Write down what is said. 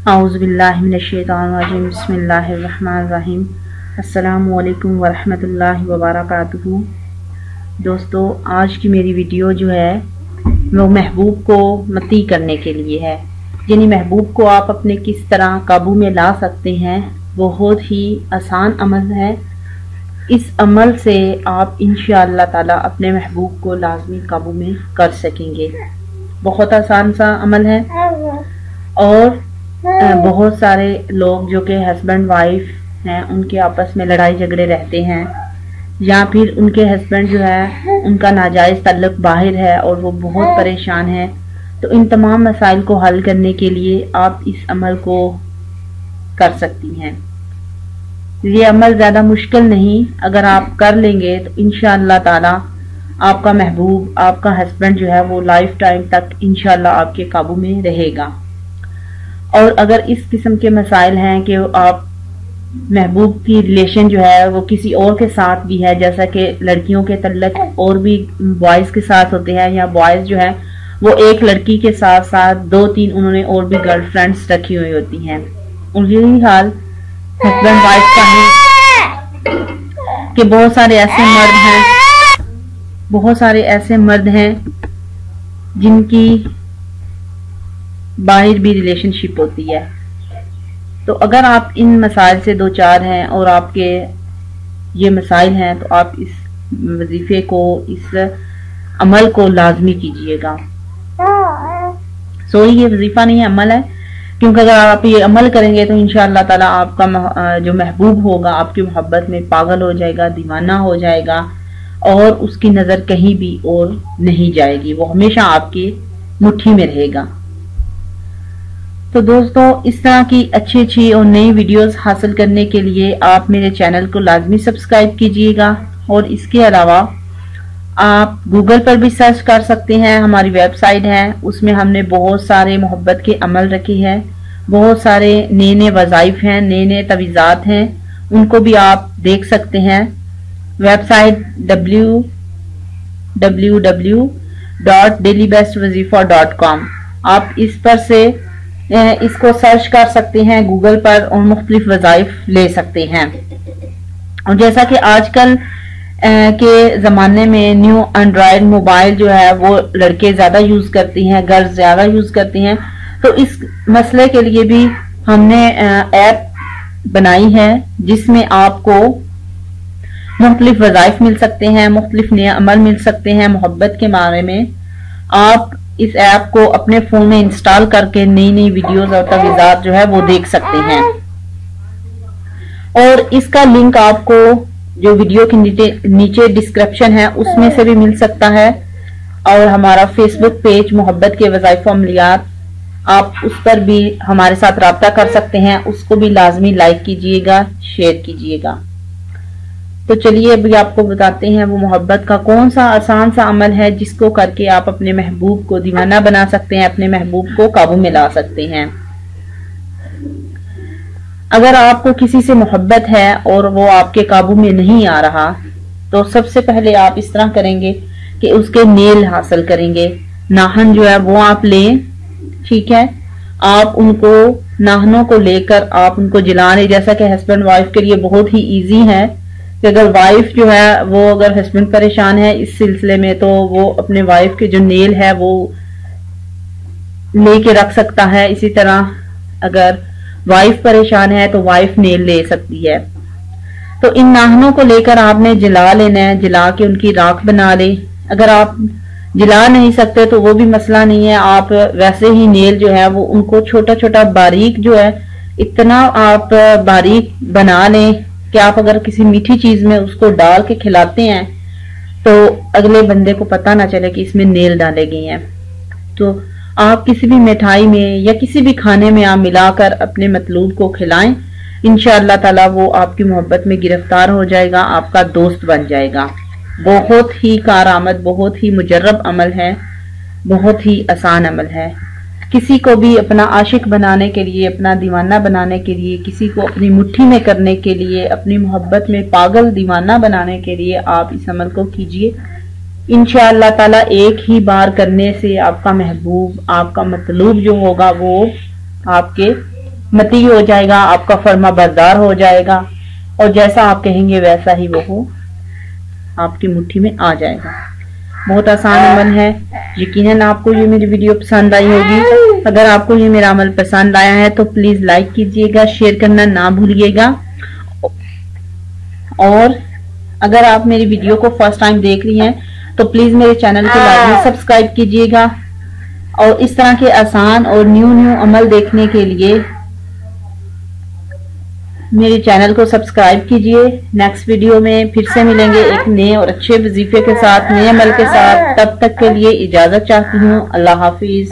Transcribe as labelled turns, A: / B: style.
A: औज़ुबिल्लाहिमिनश्शैतानिर्रजीम बिस्मिल्लाहिर्रहमानिर्रहीम। अस्सलामु अलैकुम वरहमतुल्लाहि वबरकातुहू। दोस्तों, आज की मेरी वीडियो जो है वो महबूब को मती करने के लिए है, यानी महबूब को आप अपने किस तरह काबू में ला सकते हैं। बहुत ही आसान अमल है। इस अमल से आप इंशाअल्लाह ताला अपने महबूब को लाजमी काबू में कर सकेंगे। बहुत आसान सा अमल है और बहुत सारे लोग जो कि हस्बैंड वाइफ हैं उनके आपस में लड़ाई झगड़े रहते हैं, या फिर उनके हस्बैंड जो है उनका नाजायज ताल्लुक बाहर है और वो बहुत परेशान है। तो इन तमाम मसाइल को हल करने के लिए आप इस अमल को कर सकती हैं। ये अमल ज़्यादा मुश्किल नहीं, अगर आप कर लेंगे तो इंशाअल्लाह ताला आपका महबूब, आपका हस्बैंड जो है वो लाइफ टाइम तक इंशाअल्लाह आपके काबू में रहेगा। और अगर इस किस्म के मसाइल हैं कि आप महबूब की रिलेशन जो है वो किसी और के साथ भी है, जैसा कि लड़कियों के तल्लक और भी बॉयज़ के साथ होते हैं, या बॉयज़ जो है वो एक लड़की के साथ साथ 2-3 उन्होंने और भी गर्लफ्रेंड्स रखी हुई होती हैं। और यही हाल हस्बैंड वाइफ का है कि बहुत सारे ऐसे मर्द हैं जिनकी बाहर भी रिलेशनशिप होती है। तो अगर आप इन मसाइल से दो चार हैं और आपके ये मसाइल हैं तो आप इस वजीफे को, इस अमल को लाजमी कीजिएगा। सॉरी, ये वजीफा नहीं है, अमल है, क्योंकि अगर आप ये अमल करेंगे तो इंशाअल्लाह ताला आपका जो महबूब होगा आपकी मोहब्बत में पागल हो जाएगा, दीवाना हो जाएगा और उसकी नजर कहीं भी और नहीं जाएगी, वो हमेशा आपकी मुट्ठी में रहेगा। तो दोस्तों, इस तरह की अच्छी और नई वीडियोस हासिल करने के लिए आप मेरे चैनल को लाजमी सब्सक्राइब कीजिएगा। और इसके अलावा आप गूगल पर भी सर्च कर सकते हैं, हमारी वेबसाइट है, उसमें हमने बहुत सारे मोहब्बत के अमल रखे हैं, बहुत सारे नए वज़ाइफ हैं, नए तवीज़ात हैं, उनको भी आप देख सकते हैं। वेबसाइट www.dailybestwazifa.com, आप इस पर से इसको सर्च कर सकते हैं गूगल पर और मुख्तलिफ वज़ाइफ ले सकते हैं। और जैसा कि आजकल के ज़माने में न्यू एंड्रॉयड मोबाइल जो है वो लड़के ज़्यादा यूज़ करती हैं, गर्ल्स ज़्यादा यूज़ करती हैं, तो इस मसले के लिए भी हमने ऐप बनाई है जिसमें आपको मुख्तलिफ वज़ाइफ मिल सकते हैं, मुख्तलिफ नए अमल मिल सकते हैं मोहब्बत के बारे में। आप इस ऐप को अपने फोन में इंस्टॉल करके नई वीडियोस और तवीज़ात जो है वो देख सकते हैं। और इसका लिंक आपको जो वीडियो के नीचे डिस्क्रिप्शन है उसमें से भी मिल सकता है। और हमारा फेसबुक पेज मोहब्बत के वज़ाइफ अमलियात, आप उस पर भी हमारे साथ राब्ता कर सकते हैं, उसको भी लाजमी लाइक कीजिएगा, शेयर कीजिएगा। तो चलिए अभी आपको बताते हैं वो मोहब्बत का कौन सा आसान सा अमल है जिसको करके आप अपने महबूब को दीवाना बना सकते हैं, अपने महबूब को काबू में ला सकते हैं। अगर आपको किसी से मोहब्बत है और वो आपके काबू में नहीं आ रहा, तो सबसे पहले आप इस तरह करेंगे कि उसके नेल हासिल करेंगे। नाहन जो है वो आप लें, ठीक है, आप उनको नाहनों को लेकर आप उनको जला लें। जैसा कि हस्बैंड वाइफ के लिए बहुत ही इजी है कि अगर वाइफ जो है वो, अगर हस्बैंड परेशान है इस सिलसिले में, तो वो अपने वाइफ के जो नेल है वो लेके रख सकता है। इसी तरह अगर वाइफ परेशान है तो वाइफ नेल ले सकती है। तो इन नाहनों को लेकर आपने जला लेना है, जला के उनकी राख बना ले। अगर आप जला नहीं सकते तो वो भी मसला नहीं है, आप वैसे ही नेल जो है वो उनको छोटा छोटा बारीक जो है इतना आप बारीक बना लें कि आप अगर किसी मीठी चीज में उसको डाल के खिलाते हैं तो अगले बंदे को पता ना चले कि इसमें नेल डाले गए हैं। तो आप किसी भी मिठाई में या किसी भी खाने में आप मिलाकर अपने मतलूब को खिलाएं, इंशाअल्लाह ताला वो आपकी मोहब्बत में गिरफ्तार हो जाएगा, आपका दोस्त बन जाएगा। बहुत ही कारआमद, बहुत ही मुजर्रब अमल है, बहुत ही आसान अमल है। किसी को भी अपना आशिक बनाने के लिए, अपना दीवाना बनाने के लिए, किसी को अपनी मुट्ठी में करने के लिए, अपनी मोहब्बत में पागल दीवाना बनाने के लिए आप इस अमल को कीजिए। इंशाअल्लाह ताला एक ही बार करने से आपका महबूब, आपका मतलूब जो होगा वो आपके मती हो जाएगा, आपका फर्मा बरदार हो जाएगा और जैसा आप कहेंगे वैसा ही वो आपकी मुट्ठी में आ जाएगा। बहुत आसान अमल है। यकीनन आपको ये मेरी वीडियो पसंद आई होगी। अगर आपको ये मेरा अमल पसंद आया है तो प्लीज लाइक कीजिएगा, शेयर करना ना भूलिएगा। और अगर आप मेरी वीडियो को फर्स्ट टाइम देख रही हैं तो प्लीज मेरे चैनल को लाजमी सब्सक्राइब कीजिएगा और इस तरह के आसान और न्यू अमल देखने के लिए मेरे चैनल को सब्सक्राइब कीजिए। नेक्स्ट वीडियो में फिर से मिलेंगे एक नए और अच्छे वजीफे के साथ, नए अमल के साथ। तब तक के लिए इजाजत चाहती हूँ। अल्लाह हाफिज।